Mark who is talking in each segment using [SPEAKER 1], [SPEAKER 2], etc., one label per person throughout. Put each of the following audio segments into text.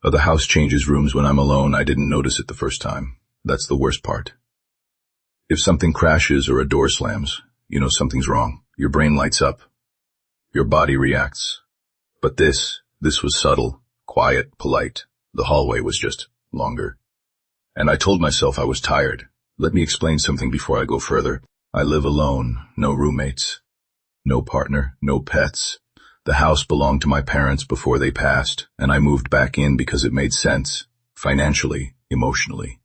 [SPEAKER 1] The house changes rooms when I'm alone. I didn't notice it the first time. That's the worst part. If something crashes or a door slams, you know something's wrong. Your brain lights up. Your body reacts. But this was subtle, quiet, polite. The hallway was just longer. And I told myself I was tired. Let me explain something before I go further. I live alone, no roommates, no partner, no pets. The house belonged to my parents before they passed, and I moved back in because it made sense, financially, emotionally.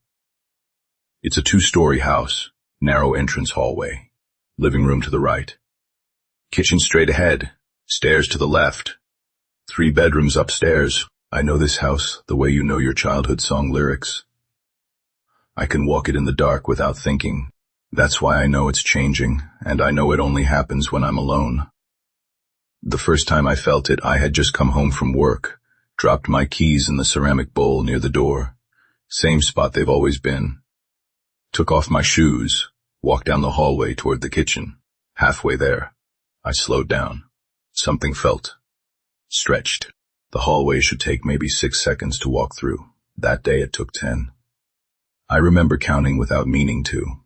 [SPEAKER 1] It's a 2-story house, narrow entrance hallway, living room to the right, kitchen straight ahead, stairs to the left, 3 bedrooms upstairs. I know this house the way you know your childhood song lyrics. I can walk it in the dark without thinking. That's why I know it's changing, and I know it only happens when I'm alone. The first time I felt it, I had just come home from work, dropped my keys in the ceramic bowl near the door, same spot they've always been. Took off my shoes, walked down the hallway toward the kitchen. Halfway there, I slowed down. Something felt stretched. The hallway should take maybe 6 seconds to walk through. That day it took 10. I remember counting without meaning to.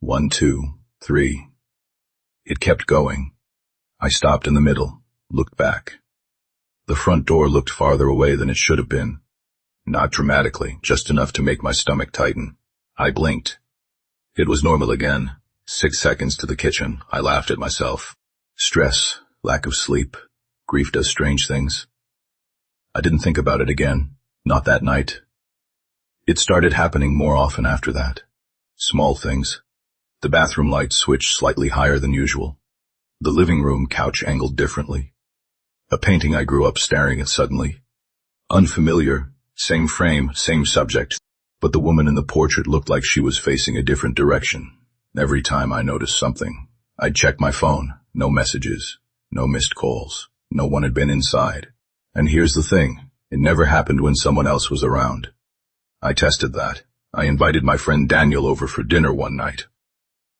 [SPEAKER 1] 1, 2, 3. It kept going. I stopped in the middle, looked back. The front door looked farther away than it should have been. Not dramatically, just enough to make my stomach tighten. I blinked. It was normal again. 6 seconds to the kitchen. I laughed at myself. Stress, lack of sleep, grief does strange things. I didn't think about it again. Not that night. It started happening more often after that. Small things. The bathroom light switched slightly higher than usual. The living room couch angled differently. A painting I grew up staring at suddenly. Unfamiliar, same frame, same subject, but the woman in the portrait looked like she was facing a different direction. Every time I noticed something, I'd check my phone. No messages, no missed calls. No one had been inside. And here's the thing, it never happened when someone else was around. I tested that. I invited my friend Daniel over for dinner one night.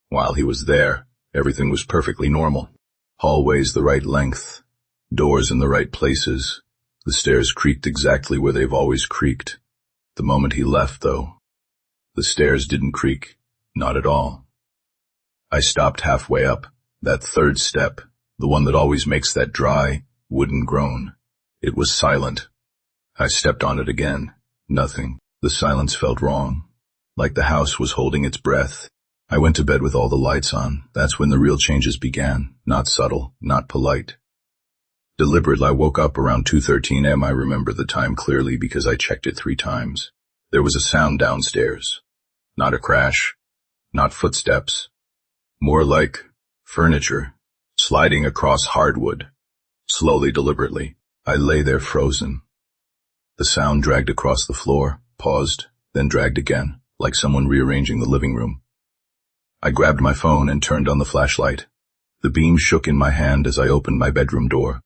[SPEAKER 1] While he was there, everything was perfectly normal. Hallways the right length, doors in the right places. The stairs creaked exactly where they've always creaked. The moment he left, though, the stairs didn't creak, not at all. I stopped halfway up, that 3rd step, the one that always makes that dry, wooden groan. It was silent. I stepped on it again. Nothing. The silence felt wrong, like the house was holding its breath. I went to bed with all the lights on. That's when the real changes began. Not subtle, not polite. Deliberate. I woke up around 2:13 a.m. I remember the time clearly because I checked it 3 times. There was a sound downstairs. Not a crash. Not footsteps. More like furniture sliding across hardwood. Slowly, deliberately. I lay there frozen. The sound dragged across the floor, paused, then dragged again, like someone rearranging the living room. I grabbed my phone and turned on the flashlight. The beam shook in my hand as I opened my bedroom door.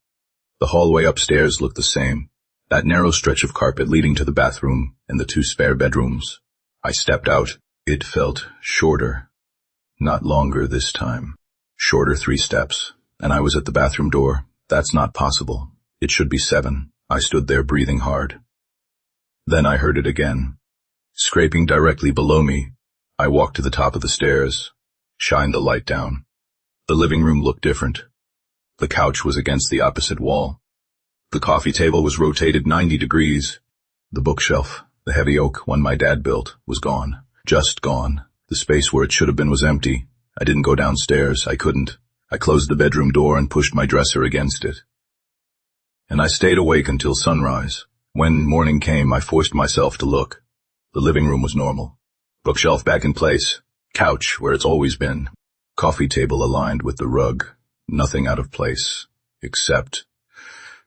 [SPEAKER 1] The hallway upstairs looked the same, that narrow stretch of carpet leading to the bathroom and the 2 spare bedrooms. I stepped out. It felt shorter. Not longer this time. Shorter 3 steps, and I was at the bathroom door. That's not possible. It should be 7. I stood there breathing hard. Then I heard it again. Scraping directly below me, I walked to the top of the stairs, shined the light down. The living room looked different. The couch was against the opposite wall. The coffee table was rotated 90 degrees. The bookshelf, the heavy oak one my dad built, was gone. Just gone. The space where it should have been was empty. I didn't go downstairs. I couldn't. I closed the bedroom door and pushed my dresser against it. And I stayed awake until sunrise. When morning came, I forced myself to look. The living room was normal. Bookshelf back in place. Couch where it's always been. Coffee table aligned with the rug. Nothing out of place. Except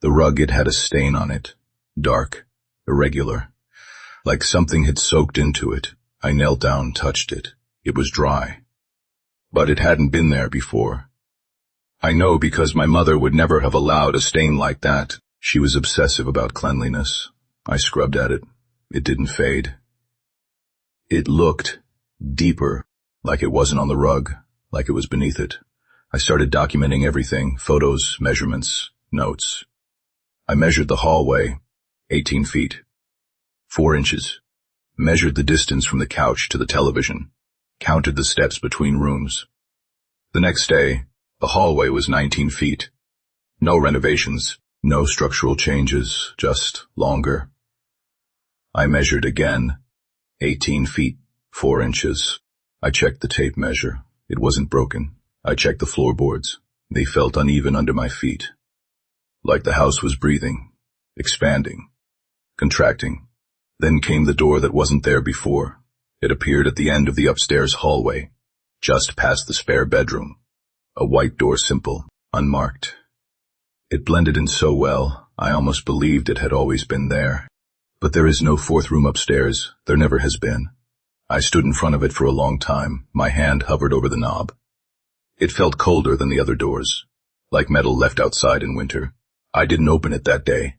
[SPEAKER 1] the rug, it had a stain on it. Dark. Irregular. Like something had soaked into it. I knelt down, touched it. It was dry. But it hadn't been there before. I know because my mother would never have allowed a stain like that. She was obsessive about cleanliness. I scrubbed at it. It didn't fade. It looked deeper, like it wasn't on the rug, like it was beneath it. I started documenting everything, photos, measurements, notes. I measured the hallway, 18 feet. 4 inches. Measured the distance from the couch to the television. Counted the steps between rooms. The next day, the hallway was 19 feet. No renovations, no structural changes, just longer. I measured again. 18 feet, 4 inches. I checked the tape measure. It wasn't broken. I checked the floorboards. They felt uneven under my feet. Like the house was breathing, expanding, contracting. Then came the door that wasn't there before. It appeared at the end of the upstairs hallway, just past the spare bedroom. A white door, simple, unmarked. It blended in so well, I almost believed it had always been there. But there is no fourth room upstairs. There never has been. I stood in front of it for a long time. My hand hovered over the knob. It felt colder than the other doors, like metal left outside in winter. I didn't open it that day.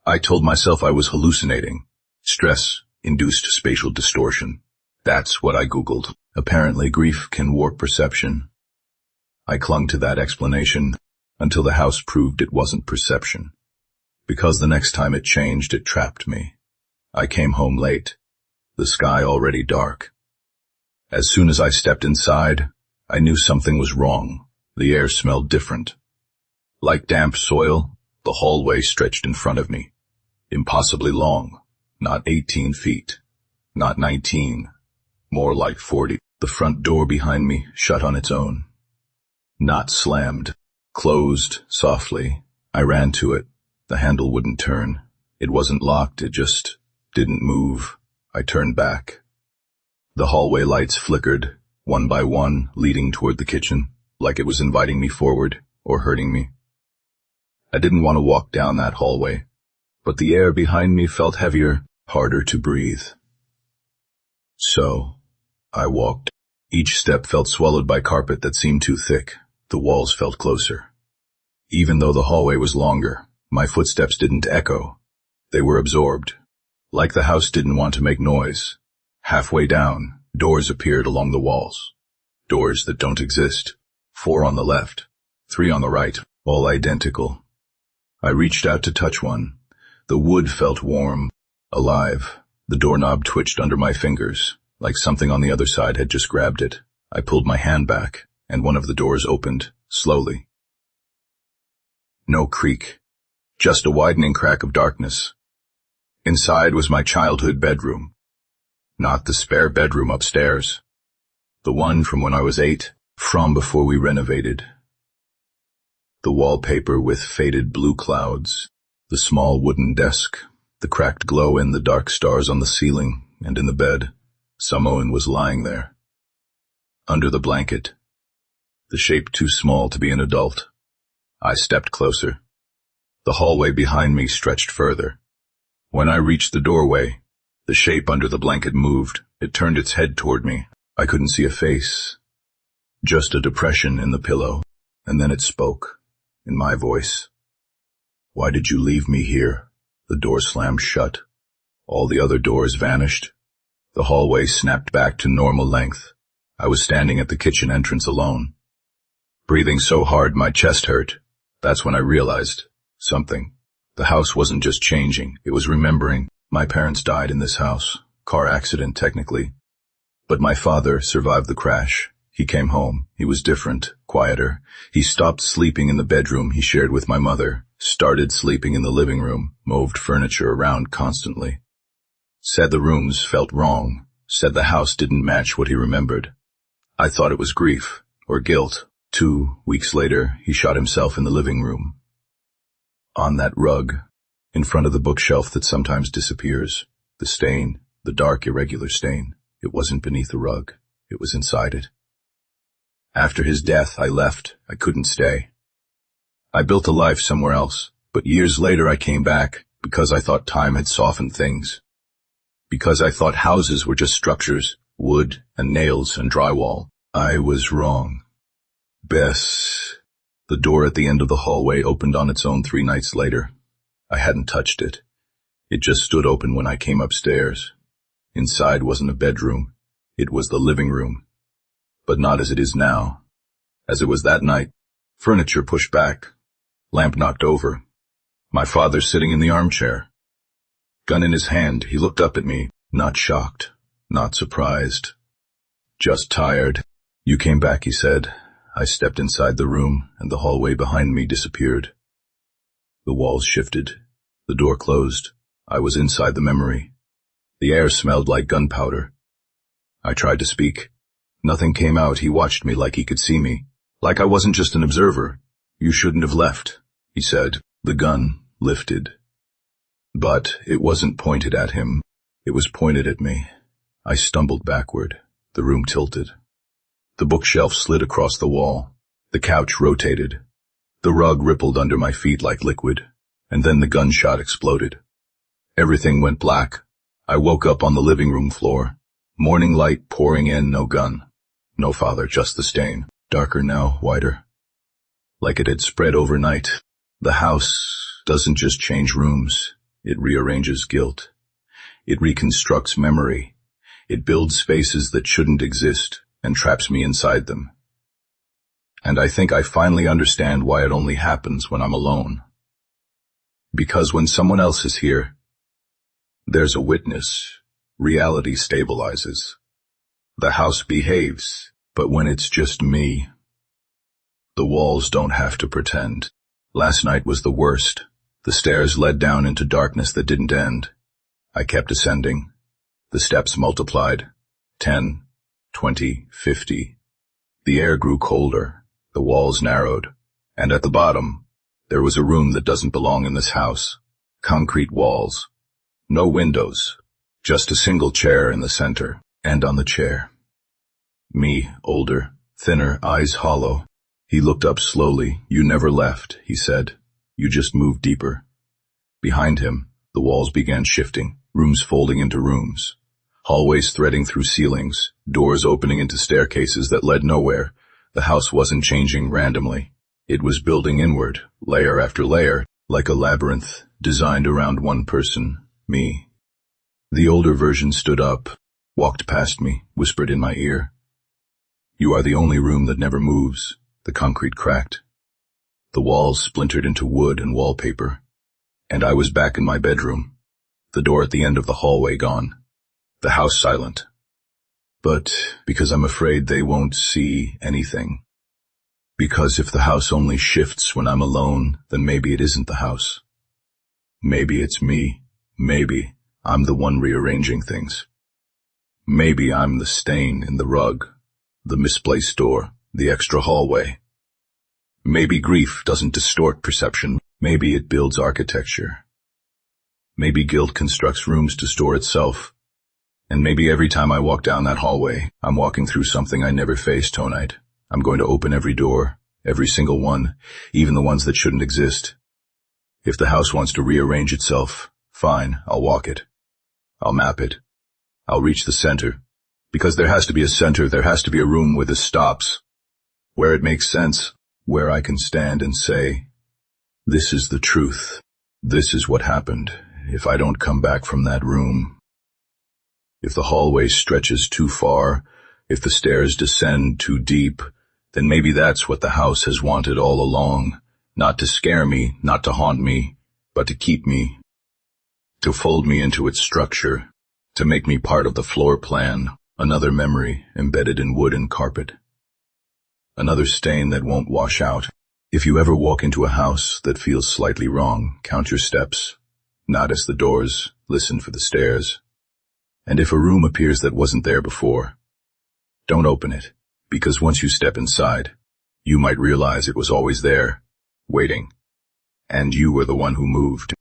[SPEAKER 1] I told myself I was hallucinating. Stress-induced spatial distortion. That's what I Googled. Apparently grief can warp perception. I clung to that explanation until the house proved it wasn't perception. Because the next time it changed, it trapped me. I came home late, the sky already dark. As soon as I stepped inside, I knew something was wrong. The air smelled different. Like damp soil, the hallway stretched in front of me. Impossibly long. Not 18 feet. Not 19. More like 40. The front door behind me shut on its own. Not slammed. Closed softly. I ran to it. The handle wouldn't turn. It wasn't locked, it just didn't move. I turned back. The hallway lights flickered, one by one, leading toward the kitchen, like it was inviting me forward or hurting me. I didn't want to walk down that hallway, but the air behind me felt heavier, harder to breathe. So, I walked. Each step felt swallowed by carpet that seemed too thick. The walls felt closer. Even though the hallway was longer, my footsteps didn't echo. They were absorbed. Like the house didn't want to make noise. Halfway down, doors appeared along the walls. Doors that don't exist. 4 on the left, 3 on the right, all identical. I reached out to touch one. The wood felt warm, alive. The doorknob twitched under my fingers, like something on the other side had just grabbed it. I pulled my hand back, and one of the doors opened, slowly. No creak. Just a widening crack of darkness. Inside was my childhood bedroom. Not the spare bedroom upstairs. The one from when I was 8, from before we renovated. The wallpaper with faded blue clouds, the small wooden desk, the cracked glow in the dark stars on the ceiling and in the bed. Samoan was lying there. Under the blanket. The shape too small to be an adult. I stepped closer. The hallway behind me stretched further. When I reached the doorway, the shape under the blanket moved. It turned its head toward me. I couldn't see a face. Just a depression in the pillow. And then it spoke, in my voice. Why did you leave me here? The door slammed shut. All the other doors vanished. The hallway snapped back to normal length. I was standing at the kitchen entrance alone. Breathing so hard my chest hurt. That's when I realized something. The house wasn't just changing, it was remembering. My parents died in this house. Car accident, technically. But my father survived the crash. He came home. He was different, quieter. He stopped sleeping in the bedroom he shared with my mother, started sleeping in the living room, moved furniture around constantly. Said the rooms felt wrong, said the house didn't match what he remembered. I thought it was grief, or guilt. 2 weeks later, he shot himself in the living room. On that rug, in front of the bookshelf that sometimes disappears, the stain, the dark irregular stain, it wasn't beneath the rug, it was inside it. After his death, I left. I couldn't stay. I built a life somewhere else, but years later I came back because I thought time had softened things. Because I thought houses were just structures, wood and nails and drywall. I was wrong. Bess. The door at the end of the hallway opened on its own 3 nights later. I hadn't touched it. It just stood open when I came upstairs. Inside wasn't a bedroom. It was the living room. But not as it is now. As it was that night. Furniture pushed back. Lamp knocked over. My father sitting in the armchair. Gun in his hand, he looked up at me, not shocked, not surprised, just tired. "You came back," he said. I stepped inside the room, and the hallway behind me disappeared. The walls shifted. The door closed. I was inside the memory. The air smelled like gunpowder. I tried to speak. Nothing came out. He watched me like he could see me, like I wasn't just an observer. "You shouldn't have left," he said. The gun lifted. But it wasn't pointed at him. It was pointed at me. I stumbled backward. The room tilted. The bookshelf slid across the wall. The couch rotated. The rug rippled under my feet like liquid. And then the gunshot exploded. Everything went black. I woke up on the living room floor. Morning light pouring in, no gun. No father, just the stain. Darker now, wider. Like it had spread overnight. The house doesn't just change rooms. It rearranges guilt. It reconstructs memory. It builds spaces that shouldn't exist and traps me inside them. And I think I finally understand why it only happens when I'm alone. Because when someone else is here, there's a witness. Reality stabilizes. The house behaves, but when it's just me, the walls don't have to pretend. Last night was the worst. The stairs led down into darkness that didn't end. I kept ascending. The steps multiplied. 10, 20, 50. The air grew colder. The walls narrowed. And at the bottom, there was a room that doesn't belong in this house. Concrete walls. No windows. Just a single chair in the center. And on the chair, me, older, thinner, eyes hollow. He looked up slowly. "You never left," he said. "You just moved deeper." Behind him, the walls began shifting, rooms folding into rooms, hallways threading through ceilings, doors opening into staircases that led nowhere. The house wasn't changing randomly. It was building inward, layer after layer, like a labyrinth designed around one person, me. The older version stood up, walked past me, whispered in my ear. "You are the only room that never moves." The concrete cracked. The walls splintered into wood and wallpaper. And I was back in my bedroom. The door at the end of the hallway gone. The house silent. But because I'm afraid they won't see anything. Because if the house only shifts when I'm alone, then maybe it isn't the house. Maybe it's me. Maybe I'm the one rearranging things. Maybe I'm the stain in the rug, the misplaced door, the extra hallway. Maybe grief doesn't distort perception. Maybe it builds architecture. Maybe guilt constructs rooms to store itself. And maybe every time I walk down that hallway, I'm walking through something I never faced tonight. I'm going to open every door, every single one, even the ones that shouldn't exist. If the house wants to rearrange itself, fine, I'll walk it. I'll map it. I'll reach the center. Because there has to be a center, there has to be a room where this stops. Where it makes sense, where I can stand and say, "This is the truth. This is what happened if I don't come back from that room." If the hallway stretches too far, if the stairs descend too deep, then maybe that's what the house has wanted all along. Not to scare me, not to haunt me, but to keep me, to fold me into its structure, to make me part of the floor plan, another memory embedded in wood and carpet. Another stain that won't wash out. If you ever walk into a house that feels slightly wrong, count your steps. Notice the doors, listen for the stairs. And if a room appears that wasn't there before, don't open it, because once you step inside, you might realize it was always there, waiting, and you were the one who moved.